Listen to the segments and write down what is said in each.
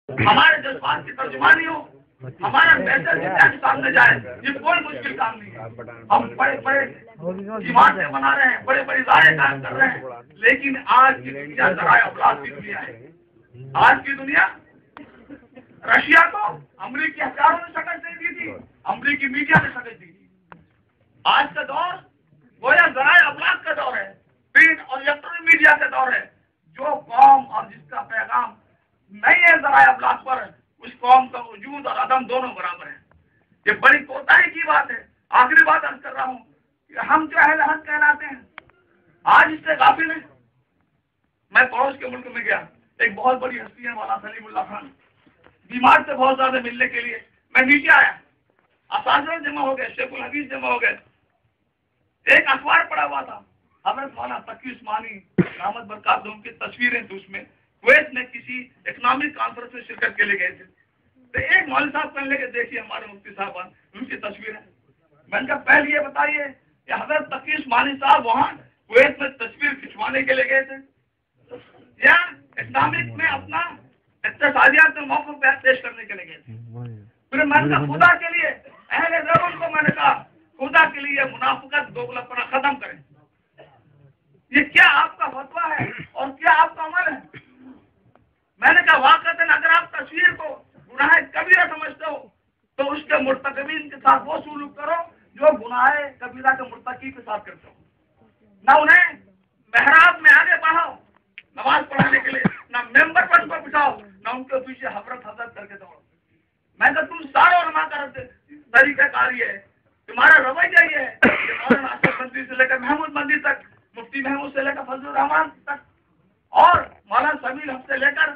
ہمارے جذبات کی ترجمانی ہو، ہمارا میسج کے سامنے جائے، یہ کوئی مشکل کام نہیں ہے۔ ہم بڑے بڑے عمارتیں بنا رہے ہیں، بڑے بڑے ادارے کام کر رہے ہیں، لیکن آج کی دنیا ذرائع ابلاغ کی دنیا ہے۔ آج کی دنیا رشیا کو امریکی ہتھیاروں نے شکست نہیں دی تھی، امریکی میڈیا نے شکست دی تھی۔ آج کا دور گویا ذرائع ابلاغ کا دور ہے، پرنٹ اور الیکٹرانک میڈیا کا دور ہے۔ جو قوم اور جس کا پیغام نہیں ہے ذرائع ابلاغ پر، اس قوم کا وجود اور عدم دونوں برابر ہیں۔ یہ بڑی کوتاہی کی بات ہے۔ آخری بات عرض کر رہا ہوں کہ ہم جو اہل حق کہلاتے ہیں آج اس سے غافل ہیں۔ میں پڑوس کے ملک میں گیا، ایک بہت بڑی ہستی ہے مولانا سلیم اللہ خان، بیمار سے بہت زیادہ ملنے کے لیے میں نیچے آیا، اساتذہ جمع ہو گئے، شیخ الحدیث جمع ہو گئے، ایک اخبار پڑا ہوا تھا، حضرت مولانا تقی عثمانی رحمت برکاتہم کی تصویریں تھی، اس میں کویت میں کسی اکنامک کانفرنس میں شرکت کے لیے گئے تھے، تو ایک مولوی صاحب کہنے لگے دیکھیے ہمارے مفتی صاحبان ان کی تصویریں۔ میں نے کہا پہلے یہ بتائیے کہ حضرت تقی عثمانی صاحب وہاں کویت میں تصویر کھنچوانے کے لیے گئے تھے یا اکنامک میں اپنا اقتصادیات میں موقف پیش کرنے کے لیے گئے تھے؟ پھر میں نے کہا خدا کے لیے اہل دیوبند کو میں نے کہا خدا کے لیے منافقت دوگلاپنا ختم کریں۔ یہ کیا آپ کا فتویٰ ہے اور کیا آپ کا عمل ہے؟ میں نے کہا واقعتاً اگر آپ تصویر کو گناہ کبیرہ سمجھتے ہو تو اس کے مرتکبین کے ساتھ وہ سلوک کرو جو گناہ کبیرہ کے مرتکب کے ساتھ کرتے ہو۔ نہ انہیں محراب میں آگے بڑھاؤ نماز پڑھانے کے لیے، نہ ممبر پر ان کو بٹھاؤ، نہ ان کے پیچھے حضرت کر کے دوڑو۔ میں کہا تم سارے علماء کا طریقہ کاری ہے، تمہارا رویہ یہ ہے کہ مولانا اسد بندی سے لے کر محمود بندی تک، مفتی محمود سے لے کر فضل الرحمان تک اور مولانا سمیع حق سے لے کر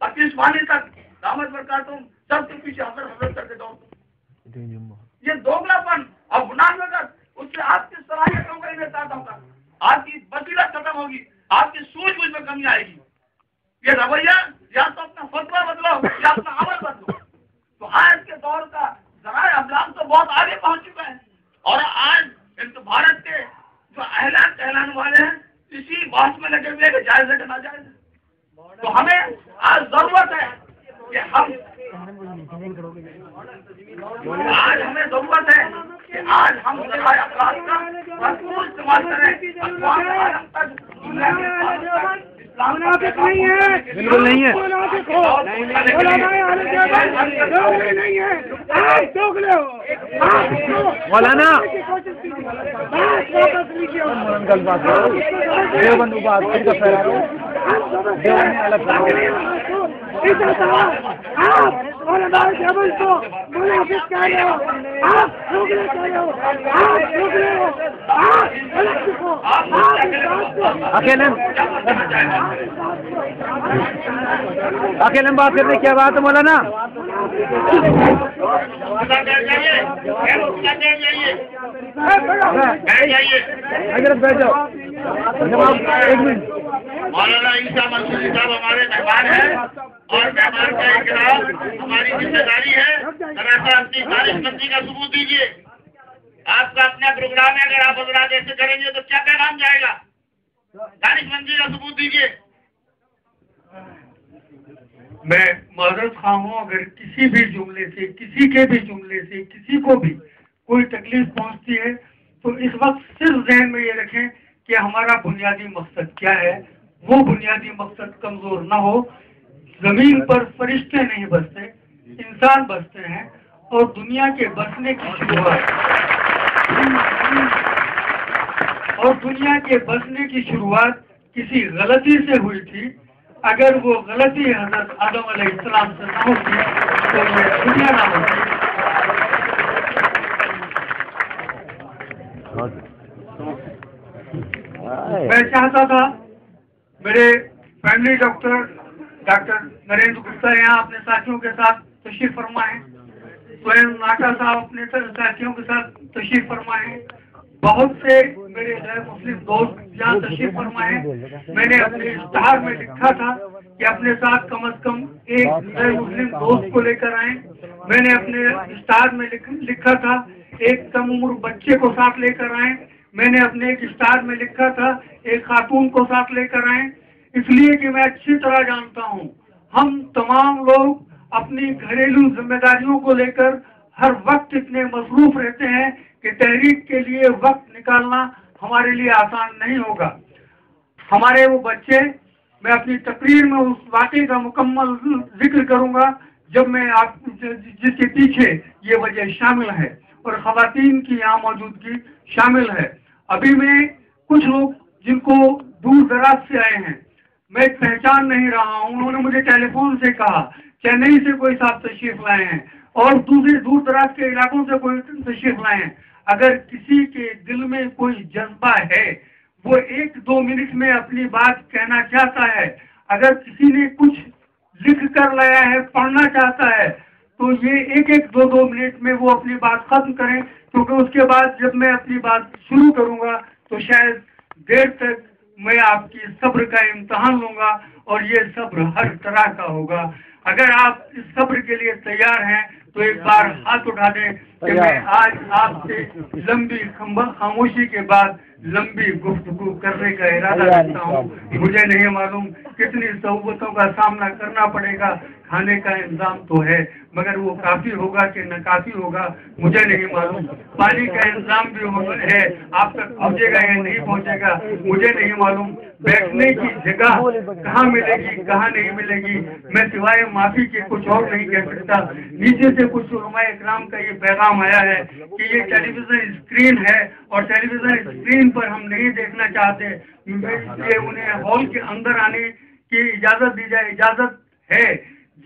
تقی عثمانی تک رحمت برکاتہم سب کے پیچھے حضرت کر کے دوڑ۔ یہ دوگلا پن اور منافقت، اس سے آپ کی صلاحیتوں کا انحصار ہوگا، آپ کی بصیرت ختم ہوگی، آپ کی سوچ بوجھ میں کمی آئے گی۔ یہ رویہ یا تو اپنا فتویٰ بدلو یا اپنا عمل بدلو۔ تو آج کے دور کا ذرائع ابلاغ تو بہت آگے پہنچ چکا ہے، اور آج بھارت کے جو اہل کہلانے والے ہیں اسی بات میں لگے ہوئے کہ جائز ہے کہ ناجائز ہے۔ تو ہمیں آج ضرورت ہے کہ ہمیں ضرورت ہے کہ آج ہم ذرائع ابلاغ کا بھرپور استعمال کریں، اقوام عالم تک دنیا کے منافق نہیں ہے، بالکل نہیں ہے، مولانا دیوبند بات کا پھیلا اکیلے بات کرنے کیا بات ہے مولانا؟ بیٹھ جاؤ ایک منٹ۔ مولانا عیسیٰ منصوری صاحب ہمارے مہمان ہیں اور مہمان کا اکرام ہماری ذمہ داری ہے۔ ذرا اپنی دانش مندی کا ثبوت دیجیے۔ آپ کا اپنا پروگرام ہے، اگر آپ حضرات ایسے کریں گے تو کیا پیغام جائے گا؟ دانش مندی کا ثبوت دیجیے۔ میں معذرت خواہ ہوں اگر کسی بھی جملے سے، کسی کے بھی جملے سے کسی کو بھی کوئی تکلیف پہنچتی ہے تو اس وقت صرف ذہن میں یہ رکھیں کہ ہمارا بنیادی مقصد کیا ہے۔ وہ بنیادی مقصد کمزور نہ ہو۔ زمین پر فرشتے نہیں بستے، انسان بستے ہیں، اور دنیا کے بسنے کی شروعات کسی غلطی سے ہوئی تھی۔ اگر وہ غلطی حضرت آدم علیہ السلام سے نہ ہوتی تو یہ دنیا نہ ہوتی۔ میں چاہتا تھا میرے فیملی ڈاکٹر نریندر گپتا یہاں اپنے ساتھیوں کے ساتھ تشریف فرمائیں، سوئم ناٹا صاحب اپنے ساتھیوں کے ساتھ تشریف فرمائیں، بہت سے میرے غیر مسلم دوست یہاں تشریف فرمائیں۔ میں نے اپنے اشتہار میں لکھا تھا کہ اپنے ساتھ کم از کم ایک غیر مسلم دوست کو لے کر آئیں۔ میں نے اپنے اشتہار میں لکھا تھا ایک کم عمر بچے کو ساتھ لے کر آئیں۔ میں نے اپنے ایک اشتہار میں لکھا تھا ایک خاتون کو ساتھ لے کر آئیں، اس لیے کہ میں اچھی طرح جانتا ہوں हम तमाम लोग अपनी घरेलू जिम्मेदारियों को लेकर हर वक्त इतने मसरूफ रहते हैं कि तहरीक के लिए वक्त निकालना हमारे लिए आसान नहीं होगा। हमारे वो बच्चे, मैं अपनी तकरीर में उस वाक़े का मुकम्मल जिक्र करूंगा जब मैं आप जिसके पीछे ये वजह शामिल है और ख़वातीन की यहाँ मौजूदगी शामिल है। अभी मैं कुछ लोग जिनको दूर दराज से आए हैं, मैं पहचान नहीं रहा हूँ, उन्होंने मुझे टेलीफोन से कहा चेन्नई से कोई साहब तशरीफ लाए हैं और दूसरे दूर दराज के इलाकों से कोई तशरीफ लाए हैं। अगर किसी के दिल में कोई जज्बा है, वो 1-2 मिनट में अपनी बात कहना चाहता है, अगर किसी ने कुछ लिख कर लाया है, पढ़ना चाहता है, तो ये 1-2 मिनट में वो अपनी बात खत्म करें, क्योंकि उसके बाद जब मैं अपनी बात शुरू करूंगा तो शायद देर तक मैं आपकी सब्र का इम्तहान लूंगा और ये सब्र हर तरह का होगा। अगर आप इस सब्र के लिए तैयार हैं तो एक बार हाथ उठा दें कि मैं आज आपसे लंबी खामोशी के बाद लंबी गुफ्तगू करने का इरादा रखता हूँ। मुझे नहीं मालूम कितनी सहूलतों का सामना करना पड़ेगा, खाने का इंतजाम तो है, मगर वो काफी होगा कि नाकाफी होगा मुझे नहीं मालूम। पानी का इंतजाम भी है, आप तक पहुँचेगा या नहीं पहुँचेगा मुझे नहीं मालूम। बैठने की जगह कहाँ मिलेगी कहाँ नहीं मिलेगी, मैं सिवाय माफी के कुछ और नहीं कह सकता। नीचे से कुछ उलमाए इकराम का ये पैगाम आया है कि ये टेलीविजन स्क्रीन है और टेलीविजन स्क्रीन पर हम नहीं देखना चाहते, इसलिए उन्हें हॉल के अंदर आने की इजाजत दी जाए। इजाजत है,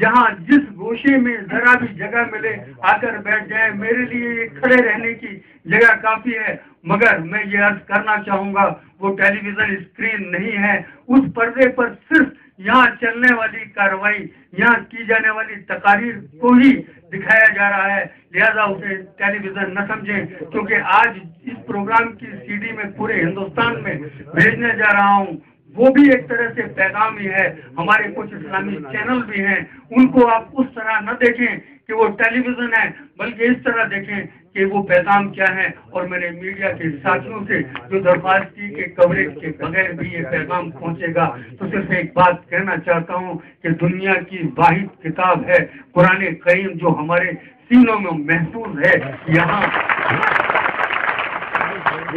जहाँ जिस गोशे में जरा भी जगह मिले आकर बैठ जाए। मेरे लिए खड़े रहने की जगह काफी है, मगर मैं ये अर्ज करना चाहूंगा वो टेलीविजन स्क्रीन नहीं है। उस पर्दे पर सिर्फ यहाँ चलने वाली कार्रवाई, यहाँ की जाने वाली तकारीर को ही दिखाया जा रहा है, लिहाजा उसे टेलीविजन न समझें। क्योंकि आज इस प्रोग्राम की सीडी में पूरे हिंदुस्तान में भेजने जा रहा हूँ, वो भी एक तरह से पैगाम ही है। हमारे कुछ इस्लामी चैनल भी हैं, उनको आप उस तरह न देखें कि वो टेलीविजन है, बल्कि इस तरह देखें कि वो पैगाम क्या है। और मैंने मीडिया के साथियों से जो दरख्वास्त की कि कवरेज के बगैर भी ये पैगाम पहुंचेगा, तो सिर्फ एक बात कहना चाहता हूँ कि दुनिया की वाहिद किताब है कुरान करीम, जो हमारे सीनों में महफूज है। यहाँ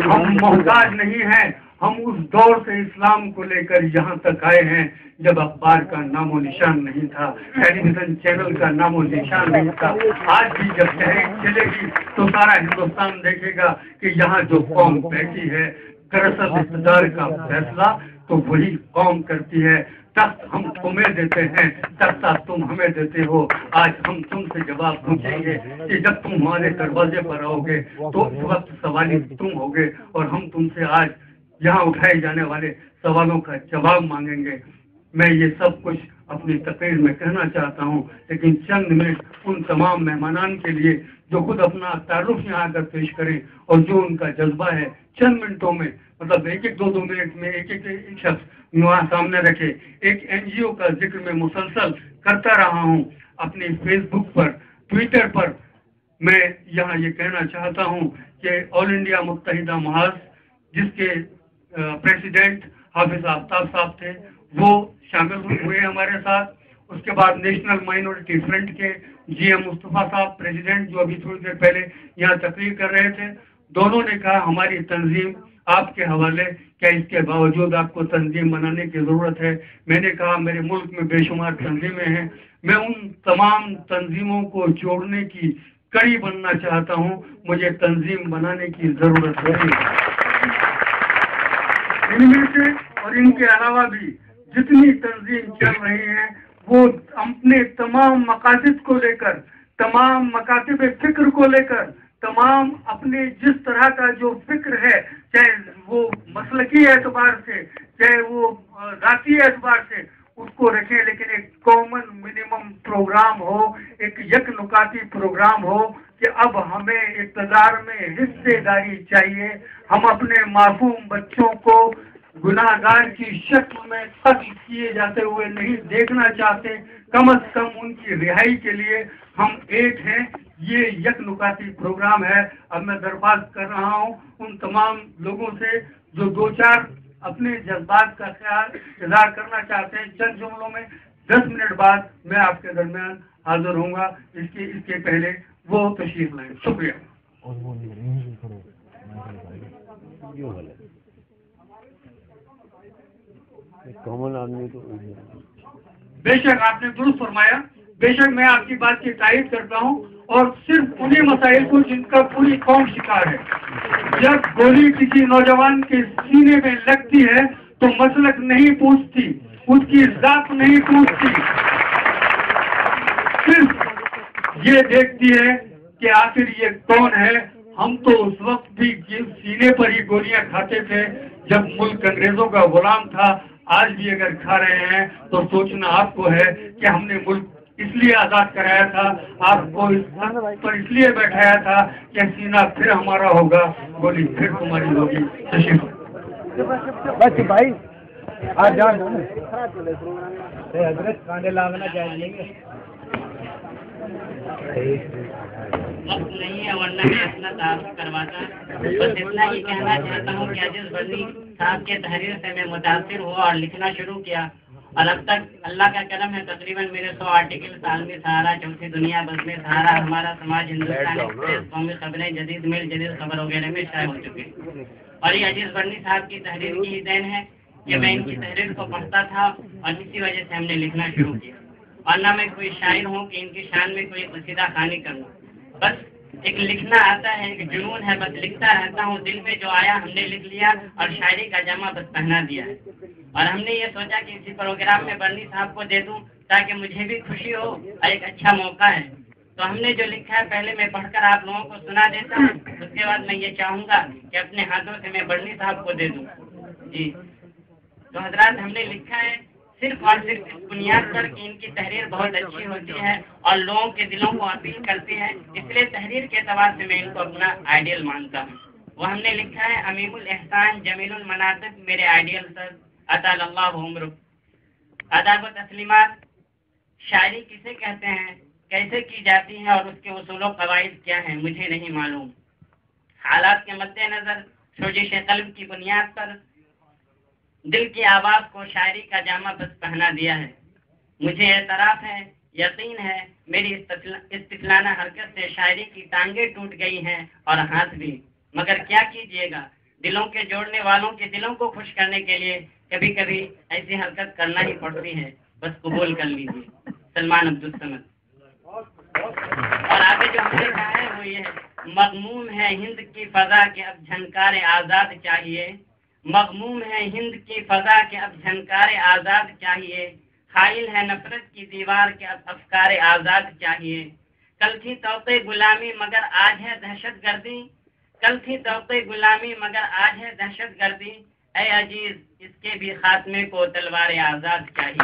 हम मोहताज नहीं हैं, हम उस दौर से इस्लाम को लेकर यहाँ तक आए हैं जब अखबार का नामो निशान नहीं था, टेलीविजन चैनल का नामो निशान नहीं था। आज भी जब तहरीक चलेगी तो सारा हिंदुस्तान देखेगा कि यहाँ जो कौम बैठी है, दरअसल इक़्तिदार का फैसला तो वही कौम करती है। तख्त हम तुम्हें देते हैं, तख्ता तुम हमें देते हो। आज हम तुमसे जवाब पूछेंगे कि जब तुम हमारे दरवाजे पर आओगे तो उस वक्त सवाली तुम होगे, और हम तुमसे आज यहाँ उठाए जाने वाले सवालों का जवाब मांगेंगे। मैं ये सब कुछ अपनी तकरीर में कहना चाहता हूँ, लेकिन चंद मिनट उन तमाम मेहमानान के लिए जो खुद अपना तारुफ यहाँ आकर पेश करें और जो उनका जज्बा है चंद मिनटों में, मतलब 1-2 मिनट में एक शख्स वहाँ सामने रखे। एक NGO का जिक्र मैं मुसलसल करता रहा हूँ अपनी फेसबुक पर, ट्विटर पर। मैं यहाँ ये कहना चाहता हूँ कि ऑल इंडिया मुत्तहिदा महाज, जिसके प्रेसिडेंट हाफिज आफ्ताब साहब थे, वो शामिल हुए हमारे साथ। उसके बाद नेशनल माइनॉरिटी फ्रंट के GM मुस्तफा साहब प्रेसिडेंट, जो अभी थोड़ी देर पहले यहाँ तकरीर कर रहे थे, दोनों ने कहा हमारी तंजीम आपके हवाले, क्या इसके बावजूद आपको तंजीम बनाने की ज़रूरत है? मैंने कहा मेरे मुल्क में बेशुमार तंजीमें हैं, मैं उन तमाम तंजीमों को जोड़ने की कड़ी बनना चाहता हूँ, मुझे तंजीम बनाने की ज़रूरत है। इनमें से और इनके अलावा भी जितनी तंजीम चल रही हैं, वो अपने तमाम मकासद को लेकर, तमाम मकासद फिक्र को लेकर, तमाम अपने जिस तरह का जो फिक्र है, चाहे वो मसलकी एतबार से, चाहे वो ذاتی एतबार से, उसको रखें, लेकिन एक कॉमन मिनिमम प्रोग्राम हो, एक यकनुकाती प्रोग्राम हो कि अब हमें इक़्तिदार में हिस्सेदारी चाहिए। हम अपने मासूम बच्चों को गुनाहगार की शक्ल में कत्ल किए जाते हुए नहीं देखना चाहते, कम अज कम उनकी रिहाई के लिए हम एक हैं। ये यकनुकाती प्रोग्राम है। अब मैं दरख्वास्त कर रहा हूँ उन तमाम लोगों से जो 2-4 अपने जज्बात का ख्याल इज़हार करना चाहते हैं, चंद जुमलों में 10 मिनट बाद मैं आपके दरमियान हाजिर होऊंगा। इसके पहले वो तशरीफ लाएं। शुक्रिया। कॉमन आदमी तो बेशक आपने दुरुस्त फरमाया। बेशक मैं आपकी बात की तारीफ करता हूँ, और सिर्फ उन्हीं मसाइल को जिनका पूरी कौम शिकार है। जब गोली किसी नौजवान के सीने में लगती है तो मसलक नहीं पूछती, उसकी जात नहीं पूछती, सिर्फ ये देखती है कि आखिर ये कौन है। हम तो उस वक्त भी सीने पर ही गोलियां खाते थे जब मुल्क अंग्रेजों का गुलाम था। आज भी अगर खा रहे हैं तो सोचना आपको है कि हमने मुल्क इसलिए आजाद कराया था, आपको इस पर इसलिए बैठाया था कि सीना फिर हमारा होगा, गोली फिर तुम्हारी होगी। बस भाई आज जाओ हजरत कांडे लागना चाहिए। वक्त नहीं है वरना मैं अपना तारुफ करवाता। बस इतना ही कहना चाहता हूँ कि अजीज बर्नी साहब के तहरीर से मैं मुतासिर हुआ और लिखना शुरू किया, और अब तक अल्लाह का करम है तकरीबन मेरे 100 आर्टिकल सालमी सहारा, चौथी दुनिया, बज़्म सहारा, हमारा समाज, हिंदुस्तान एक्सप्रेस, कौमी खबरें, जदीद मेल, जदीद खबर वगैरह में शाये हो चुके। और ये अजीज बर्नी साहब की तहरीर की ही देन है कि मैं इनकी तहरीर को पढ़ता था और इसी वजह से हमने लिखना शुरू किया। और ना मैं कोई शायर हूँ कि इनकी शान में कोई कसीदा खानी करूँ, बस एक लिखना आता है, एक जुनून है, बस लिखता रहता हूँ। दिल में जो आया हमने लिख लिया और शायरी का जामा बस पहना दिया है। और हमने ये सोचा कि इसी प्रोग्राम में बर्नी साहब को दे दूँ ताकि मुझे भी खुशी हो और एक अच्छा मौका है। तो हमने जो लिखा है पहले मैं पढ़कर आप लोगों को सुना देता हूँ, उसके बाद मैं ये चाहूँगा कि अपने हाथों से मैं बर्नी साहब को दे दूँ। जी तो हजरात, हमने लिखा है सिर्फ और सिर्फ इस बुनियाद पर कि इनकी तहरीर बहुत अच्छी होती है और लोगों के दिलों को अपील करती है, इसलिए तहरीर के एतबार से मैं इनको अपना आइडियल मानता हूँ। वो हमने लिखा है अमीमुल एहसान जमीलुल मनासिब मेरे आइडियल सर अतालल्लाहु उम्रुक। आदाब व तस्लीमात। शायरी किसे कहते हैं, कैसे की जाती है और उसके उसूल व कवाइद क्या हैं, मुझे नहीं मालूम। हालात के मद्देनजर सोजिश कल्ब की बुनियाद पर दिल की आवाज़ को शायरी का जामा बस पहना दिया है। मुझे एतराफ़ है, यकीन है, मेरी इस्तिफलाना हरकत से शायरी की टांगें टूट गई हैं और हाथ भी, मगर क्या कीजिएगा, दिलों के जोड़ने वालों के दिलों को खुश करने के लिए कभी कभी ऐसी हरकत करना ही पड़ती है, बस कबूल कर लीजिए। सलमान अब्दुल समद। और आगे जो हमने कहा है वो ये है, मगमूम है हिंद की फ़ज़ा के अब झनकार आज़ाद चाहिए, मगमूम है हिंद की फ़ज़ा के अब झनकार आज़ाद चाहिए, हाइल है नफरत की दीवार के अब अफकार आज़ाद चाहिए। कल थी तौक़े गुलामी मगर आज है दहशत गर्दी, कल थी तौक़े गुलामी मगर आज है दहशत गर्दी, ऐ अजीज इसके भी खात्मे को तलवार आज़ाद चाहिए।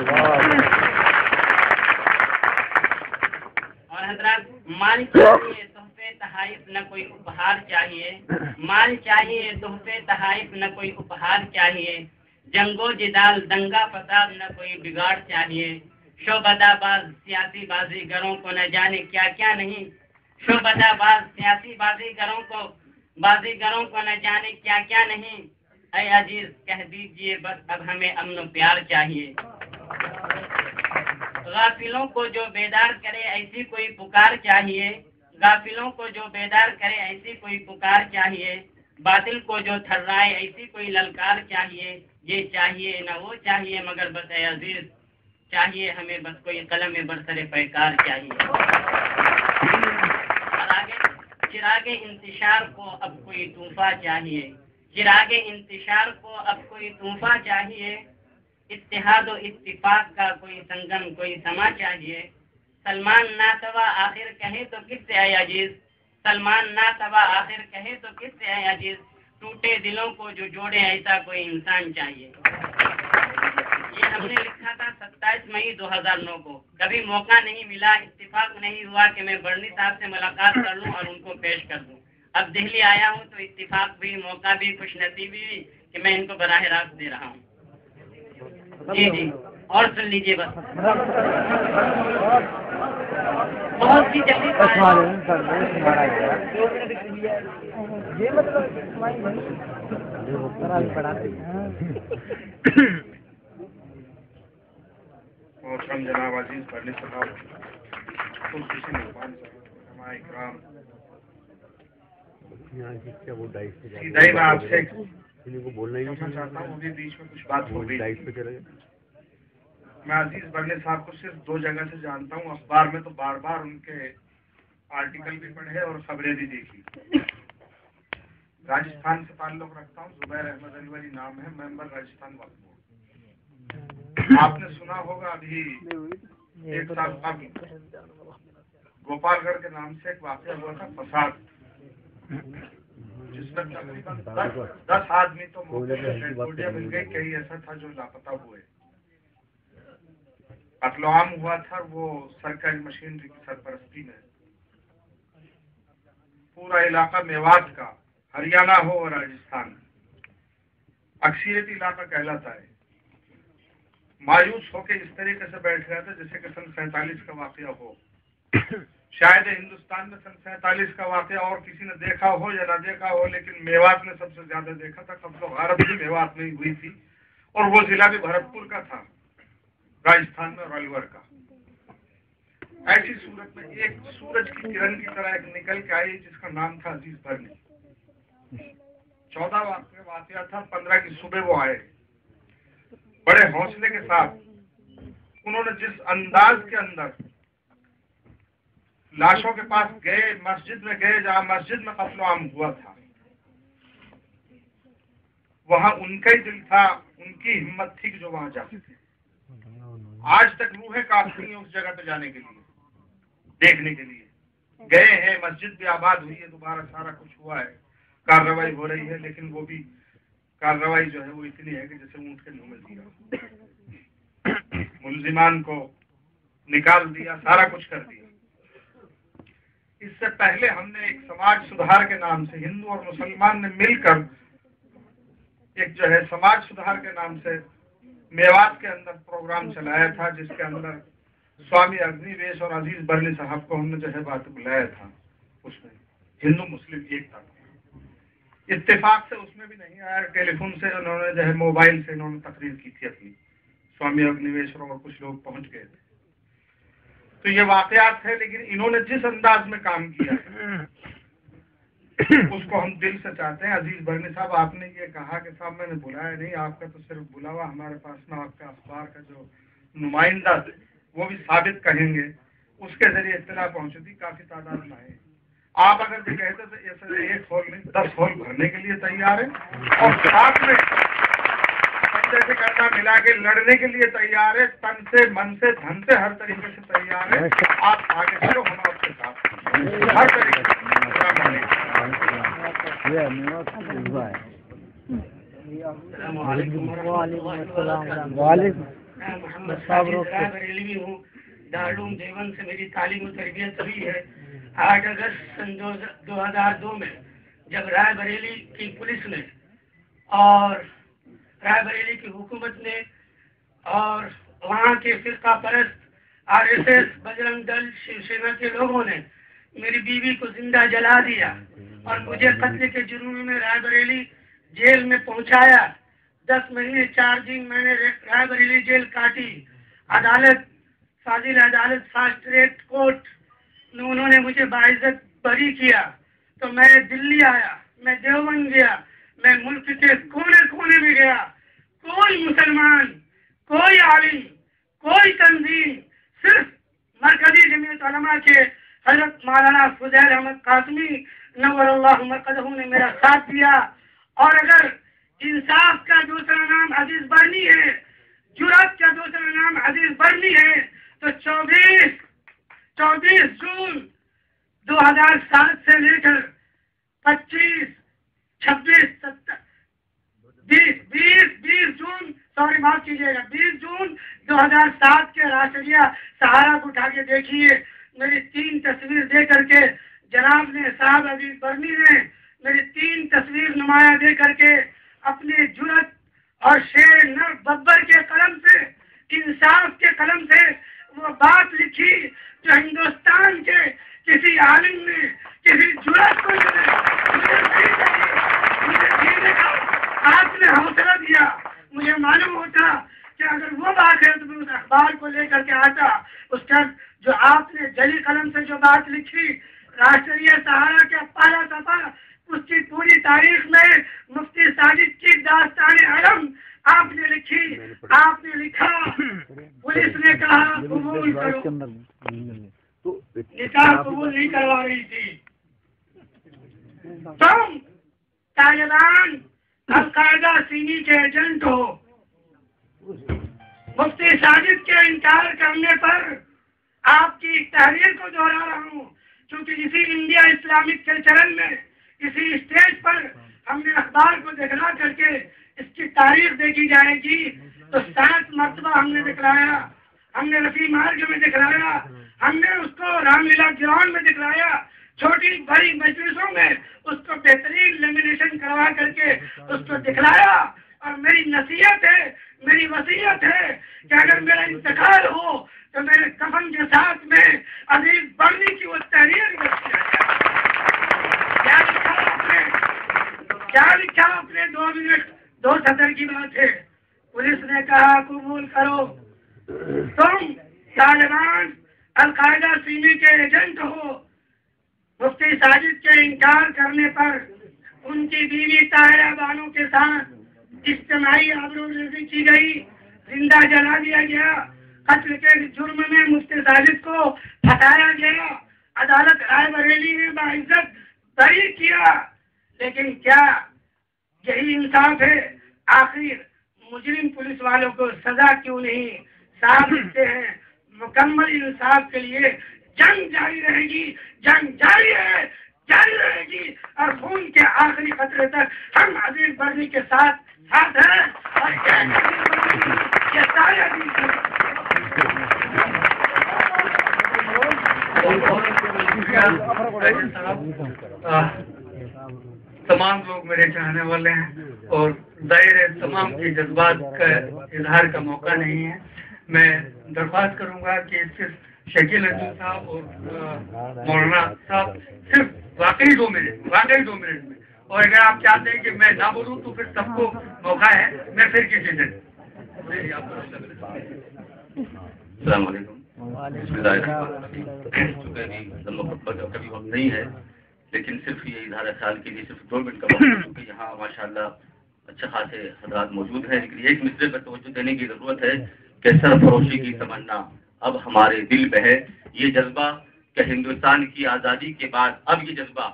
और हजरात, माल चाहिए तोहफे तहाइफ न कोई उपहार चाहिए, माल चाहिए तोहफे तहाइफ न कोई उपहार चाहिए, जंगो जिदाल दंगा फसाद न कोई बिगाड़ चाहिए, शोबदाबाज सियासी बाजीगरों को न जाने क्या क्या नहीं, शोबदाबाज सियासी बाजीगरों को न जाने क्या क्या नहीं, ऐ अजीज कह दीजिए बस अब हमें अमन प्यार चाहिए। गाफिलों को जो बेदार करे ऐसी कोई पुकार चाहिए, गाफिलों को जो बेदार करे ऐसी कोई पुकार चाहिए, बातिल को जो थर्राए ऐसी कोई ललकार चाहिए, ये चाहिए न वो चाहिए मगर बस ऐ अजीज चाहिए हमें बस कोई कलम में बरसरे पैकार चाहिए। और आगे, चिरागे इंतशार को अब कोई तूफा चाहिए, चिरागे इंतशार को अब कोई तूफा चाहिए, इत्तेहाद और इत्तिफाक का कोई संगम कोई समा चाहिए। सलमान नासवा आखिर कहे तो किससे है अजीज, सलमान नासवा आखिर कहे तो किससे है अजीज, टूटे दिलों को जो जोड़े ऐसा कोई इंसान चाहिए। ये हमने लिखा था 27 मई 2009 को। कभी मौका नहीं मिला, इत्तिफाक नहीं हुआ कि मैं बर्नी साहब से मुलाकात कर लूं और उनको पेश कर दूं। अब दिल्ली आया हूं तो इत्तिफाक भी, मौका भी, खुशनसीबी भी कि मैं इनको बराह रास्त दे रहा हूं। जी जी, और सुन लीजिए बस, बहुत ही जल्दी ये मतलब मोहतरम जनाब अजीज बरनी साहब, इकराम, सीधा ही मैं आपसे बोलना ही कहना चाहता हूँ, अभी बीच में कुछ बात हो गई। पे चले गए। मैं अजीज बरनी साहब को सिर्फ 2 जगह से जानता हूँ, अखबार में तो बार बार उनके आर्टिकल भी पढ़े और खबरें भी देखी। राजस्थान से ताल्लुक रखता हूँ, जुबैर अहमद अनवरी नाम है, मेंबर राजस्थान वक्फ बोर्ड। आपने सुना होगा अभी 1 साल कबल गोपालगढ़ के नाम से एक वाक़या हुआ था, फसाद, जिसमें तकरीबन 10 आदमी तो गोलियां मिल गई, कई ऐसा था जो लापता हुए। कत्ल-ए-आम हुआ था वो सरकारी मशीनरी की सरपरस्ती में। पूरा इलाका मेवात का, हरियाणा हो और राजस्थान, अक्सरियती इलाका कहलाता है, मायूस होके इस तरीके से बैठ गया था जैसे कि सन 47 का वाक़या हो। शायद हिंदुस्तान में सन 47 का वाक़या और किसी ने देखा हो या ना देखा हो, लेकिन मेवात ने सबसे ज्यादा देखा था। कत्ल-ए-गारत भी मेवात में ही हुई थी और वो जिला भी भरतपुर का था, राजस्थान में, और अलवर का। ऐसी सूरत में एक सूरज की किरण की तरह एक निकल के आई जिसका नाम था अजीज बरनी। 14 वाक़या था, 15 की सुबह वो आए, बड़े हौसले के साथ। उन्होंने जिस अंदाज के अंदर लाशों के पास गए, मस्जिद में गए जहां मस्जिद में कत्ल-ए-आम हुआ था, वहां उनका ही दिल था, उनकी हिम्मत थी कि जो वहां जा सके। आज तक रूहें काफी हैं उस जगह पे जाने के लिए, देखने के लिए गए हैं। मस्जिद भी आबाद हुई है, दोबारा सारा कुछ हुआ है, कार्रवाई हो रही है, लेकिन वो भी कार्रवाई जो है वो इतनी है कि जैसे ऊंट के मुंह में दिया, मुलजिमान को निकाल दिया, सारा कुछ कर दिया। इससे पहले हमने एक समाज सुधार के नाम से, हिंदू और मुसलमान ने मिलकर एक जो है समाज सुधार के नाम से मेवात के अंदर प्रोग्राम चलाया था, जिसके अंदर स्वामी अग्निवेश और अजीज बरनी साहब को हमने जो है बात बुलाया था। उसमें हिंदू मुस्लिम एकता, इत्तेफाक से उसमें भी नहीं आया, टेलीफोन से उन्होंने जो है, मोबाइल से इन्होंने तकरीर की थी अपनी, स्वामी अग्निवेश और कुछ लोग पहुंच गए थे। तो ये वाकयात है, लेकिन इन्होंने जिस अंदाज में काम किया उसको हम दिल से चाहते हैं। अजीज बरनी साहब, आपने ये कहा कि साहब मैंने बुलाया नहीं, आपका तो सिर्फ बुलावा हमारे पास में आपका अखबार का जो नुमाइंदा वो भी साबित कहेंगे, उसके जरिए इत्तला पहुंची थी, काफी तादाद में आए। आप अगर भी कहते तो ऐसे 1 हॉल नहीं 10 हॉल भरने के लिए तैयार है, और साथ में कंधे से कंधा मिला के लड़ने के लिए तैयार है, तन से, मन से, धन से, हर तरीके से तैयार है। आप आगे चलो, हम आपके साथ हर तरीके से। बरेलवी हूँ, दारुल देवबंद से मेरी तालीम और तरबियत हुई है। 8 अगस्त सन 2002 में जब रायबरेली की पुलिस ने और रायबरेली की हुकूमत ने और वहाँ के फिरका परस्त RSS, बजरंग दल, शिवसेना के लोगों ने मेरी बीवी को जिंदा जला दिया और मुझे कत्ल के जुर्म में रायबरेली जेल में पहुंचाया। 10 महीने 4 दिन मैंने रायबरेली जेल काटी। अदालत, फाजिल अदालत, फास्ट ट्रैक कोर्ट ने उन्होंने मुझे बाइज्जत बरी किया। तो मैं दिल्ली आया, मैं देवबंद गया, मैं मुल्क के कोने कोने में गया। कोई मुसलमान, कोई आलिम, कोई तंजीम, सिर्फ मरकजी जमीयत उलमा के हजरत मौलाना फजैल अहमद कासमी नव्वरल्लाहु मरकज़हू ने मेरा साथ दिया। और अगर इंसाफ का दूसरा नाम अजीज बरनी है, जुर्रत का दूसरा नाम अजीज बरनी है, तो 24 जून 2007 से लेकर 25, 26, 20 जून, सॉरी माफ कीजिएगा, 20 जून 2007 के राष्ट्रीय सहारा को उठा के देखिए। मेरी 3 तस्वीर दे करके जनाब ने, साहब अजीज बरनी ने मेरी 3 तस्वीर नुमाया दे करके अपनी जुर्रत और शेर नर बब्बर के कलम से, इंसाफ के कलम से वो बात लिखी जो हिंदुस्तान के किसी आलिम ने, किसी जुर्रत को मुझे जीने का आपने हौसला दिया। मुझे मालूम होता कि अगर वो बात है तो मैं उस अखबार को लेकर के आपने जली कलम से जो बात लिखी, राष्ट्रीय सहारा के पहला सफा, उसकी पूरी तारीख में मुफ्ती साजिद की दास्तान अलम आपने लिखी, आपने लिखा, पुलिस ने कहा कबूल करो, निकाह कबूल नहीं करवा रही थी। तुम तालिबान अलकायदा सीनी के एजेंट हो। मुफ्ती साजिद के इनकार करने पर आपकी तहरीर को दोहरा रहा हूँ, क्योंकि इसी इंडिया इस्लामिक कल्चरल में इसी स्टेज पर हमने अखबार को दिखला करके इसकी तारीख देखी जाएगी। तो 7 मरतबा हमने दिखलाया, हमने रफी मार्ग में दिखलाया, हमने उसको रामलीला ग्राउंड में दिखलाया, छोटी बड़ी मजलिसों में उसको बेहतरीन लेमिनेशन करवा करके उसको दिखलाया। और मेरी नसीहत है, मेरी वसीयत है कि अगर मेरा इंतकाल हो तो मेरे कफन के साथ में अजीज बर्नी की वो तहरीर क्या लिखा आपने 2 मिनट 2 सदर की बात है। पुलिस ने कहा कबूल करो, तुम तालिबान अलकायदा सीमी के एजेंट हो। मुफ्ती साजिद के इनकार करने पर उनकी बीवी ताहिरा बानो के साथ इज्तिमाई आबरूरेज़ी की गई, जिंदा जला दिया गया, कत्ल के जुर्म में मुफ्ती साजिद को फंसाया गया। अदालत रायबरेली ने बाइज्जत बरी किया। लेकिन क्या यही इंसाफ है? आखिर मुजरिम पुलिस वालों को सजा क्यों नहीं? साहब लिखते हैं मुकम्मल इंसाफ के लिए जंग जारी रहेगी, जंग जारी है, जारी रहेगी, और खून के आखिरी खतरे तक हम अजीज बर्नी के साथ हैं। और ये सारे तमाम लोग मेरे चाहने वाले हैं और जाहिर है तमाम के जज्बात का इजहार का मौका नहीं है। मैं दरख्वास्त करूंगा कि सिर्फ शकील अंजुम साहब और मौलाना साहब सिर्फ वाकई 2 मिनट में, और अगर आप चाहते हैं कि मैं ना बोलूं तो फिर सबको मौका है, मैं फिर किसी दिन। अस्सलाम वालेकुम। कभी वक्त नहीं है, लेकिन सिर्फ ये इजहार ख्याल के लिए सिर्फ 2 मिनट का वक्त है, क्योंकि यहाँ माशाल्लाह अच्छे खासे हजरात मौजूद हैं। लेकिन एक मिसरे पर तवज्जो देने की ज़रूरत है कि सरफरोशी की तमन्ना अब हमारे दिल में है। ये जज्बा कि हिंदुस्तान की आज़ादी के बाद अब ये जज्बा,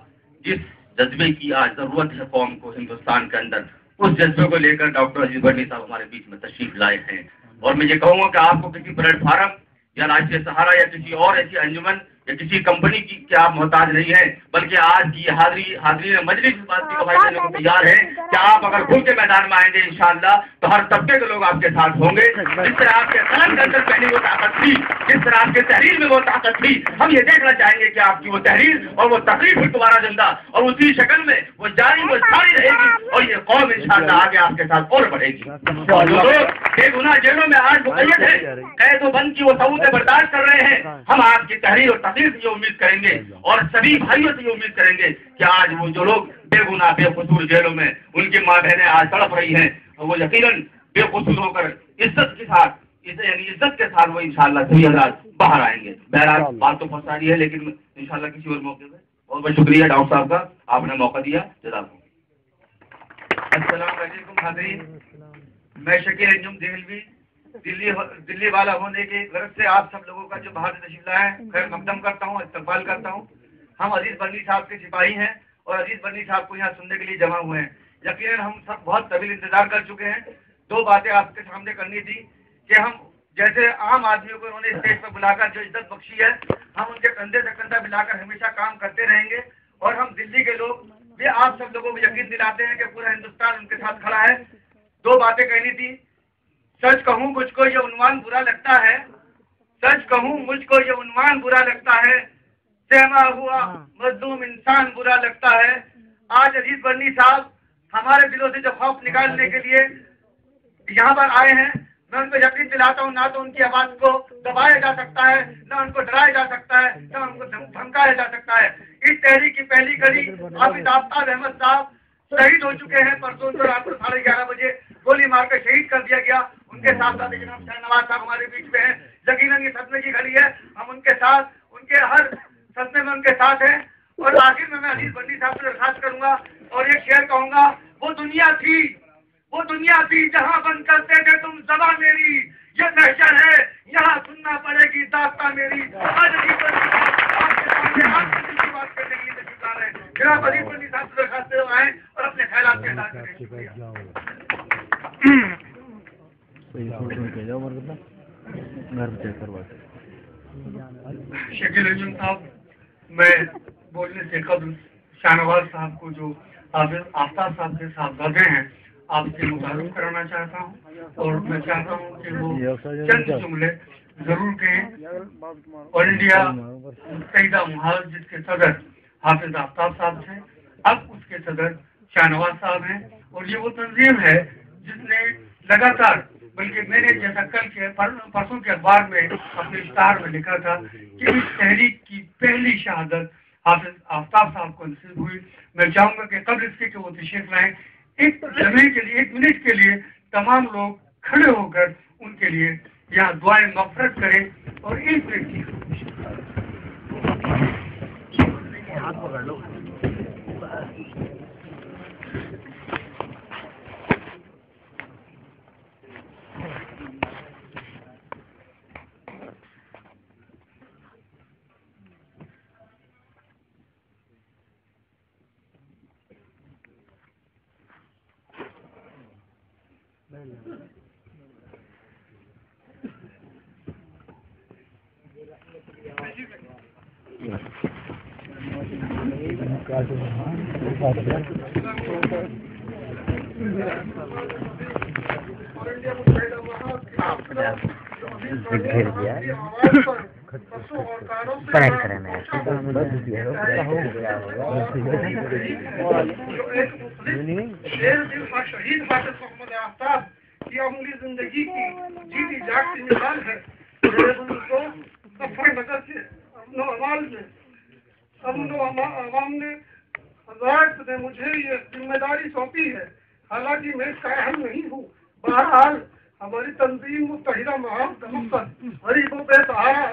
जिस जज्बे की आज ज़रूरत है कौम को हिंदुस्तान के अंदर, उस जज्बे को लेकर डॉक्टर अजीज बर्नी साहब हमारे बीच में तशरीफ लाए हैं। और मैं ये कहूँगा कि आपको किसी प्लेटफार्म या राष्ट्रीय सहारा या किसी और ऐसी अंजुमन या किसी कंपनी की आप मोहताज नहीं है, बल्कि आज की हाजिरी मजलिस इस बात की गवाही देने को तैयार है कि आप अगर खुल के मैदान में आएंगे इंशाअल्लाह तो हर तबके के लोग आपके साथ होंगे। जिस तरह आपके कलम के अंदर पहली वो ताकत थी, जिस तरह आपके तहरीर में वो ताकत थी, हम ये देखना चाहेंगे कि आपकी वो तहरीर और वो तकरीर फिर दोबारा जिंदा और उसी शक्ल में वो जारी रहेगी और ये कौम इंशाअल्लाह आगे आपके साथ और बढ़ेगी। और जो लोग बेगुनाह जेलों में आज मुक़य्यद है, कैद व बंद की वो सबूतें बर्दाश्त कर रहे हैं, हम आपकी तहरीर और तकरीर से ये उम्मीद करेंगे और सभी भाइयों से ये उम्मीद करेंगे कि आज वो जो लोग बेगुनाह बेकसूर जेलों में उनकी माँ बहनें आज तड़प रही हैं, वो यकीनन बेकसूर होकर इज्जत के साथ इज्जत के साथ वो इंशाअल्लाह सभी हज़रात बाहर आएंगे। बहरहाल बात तो बहुत सारी है, लेकिन इंशाअल्लाह किसी और मौके पर। बहुत बहुत शुक्रिया डॉक्टर साहब का, आपने मौका दिया। जज़ाकुम। अस्सलाम वालेकुम हाज़रीन, मैं शकील अंजुम देहलवी दिल्ली वाला होने की गरज से आप सब लोगों का जो बाहर से तशरीफ लाए हैं खैर मकदम करता हूँ, इस्तकबाल करता हूँ। हम अजीज बर्नी साहब के सिपाही हैं और अजीज बर्नी साहब को यहाँ सुनने के लिए जमा हुए हैं। यकीनन हम सब बहुत तवील इंतजार कर चुके हैं। 2 बातें आपके सामने करनी थी कि हम जैसे आम आदमियों को उन्होंने स्टेज पर बुलाकर जो इज्जत बख्शी है, हम उनके कंधे से कंधा मिलाकर हमेशा काम करते रहेंगे। और हम दिल्ली के लोग भी आप सब लोगों को यकीन दिलाते हैं कि पूरा हिंदुस्तान उनके साथ खड़ा है। 2 बातें कहनी थी। सच कहूँ मुझको ये उन्वान बुरा लगता है, सच कहूँ मुझको ये उन्वान बुरा लगता है, सहमा हुआ मजलूम इंसान बुरा लगता है। आज अजीज बर्नी साहब हमारे दिलों से जो खौफ निकालने के लिए यहाँ पर आए हैं, मैं उनको यकीन दिलाता हूँ ना तो उनकी आवाज को दबाया जा सकता है, ना उनको डराया जा सकता है, ना उनको धमकाया जा सकता है। इस तहरीक की पहली कड़ी हाफिज आफ्ताब अहमद साहब शहीद हो चुके हैं। परसों को रात को 11:30 बजे गोली मारकर शहीद कर दिया गया। उनके साथ साथ जनाब शाहनवाज साहब हमारे बीच में हैं, यकीनन ये सदमे की घड़ी है, हम उनके साथ, उनके हर सदमे में उनके साथ हैं। और आखिर में मैं अजीज बंडी साहब से दरखास्त करूंगा और एक शेर कहूंगा, वो दुनिया थी जहां बंद करते थे तुम ज़बां मेरी, ये महशर है यहाँ सुनना पड़ेगी दास्तां मेरी। आज अजीज बंडी साहब आपके सामने आपसे किसी बात करने के लिए तशरीफ है। जनाब अजीज बंडी साहब से दरखास्त आए और अपने ख्यालात के साथ करें। शकील अंजुम साहब, मैं बोलने से कबल शाहनवाज साहब को जो आफ्ताब साहब के साहबजादे हैं आपसे मुतारुफ कराना चाहता हूँ और मैं चाहता हूँ कि वो चंद जुमले जरूर कहें। ऑल इंडिया मुत्तहिदा महाज जिसके सदर हाफिज आफ्ताब साहब थे, अब उसके सदर शाहनवाज साहब हैं और ये वो तंजीम है जिसने लगातार, बल्कि मैंने जैसा कल के परसों के अखबार में अपने इश्तहार में लिखा था कि इस तहरीक की पहली शहादत हाफिज आफ्ताब साहब को नसीब हुई। मैं चाहूंगा कि कब्ल इसके कि वो तशरीफ लाएं, एक लम्हे के लिए, एक मिनट के लिए तमाम लोग खड़े होकर उनके लिए यहाँ दुआएं मग़फ़िरत करें और एक मिनट की हाथ पकड़ लो। शहीद हाफिज मोहम्मद आफ्ताब की अमूली जिंदगी की जीती जागती मिसाल है। को सफर नगर से अवाम ने हज़ारत ने मुझे ये जिम्मेदारी सौंपी है, हालांकि मैं इसका अहम नहीं हूँ। बहरहाल हमारी तंजीम मुत्तहिदा महाज का मकसद गरीबों बेसहारा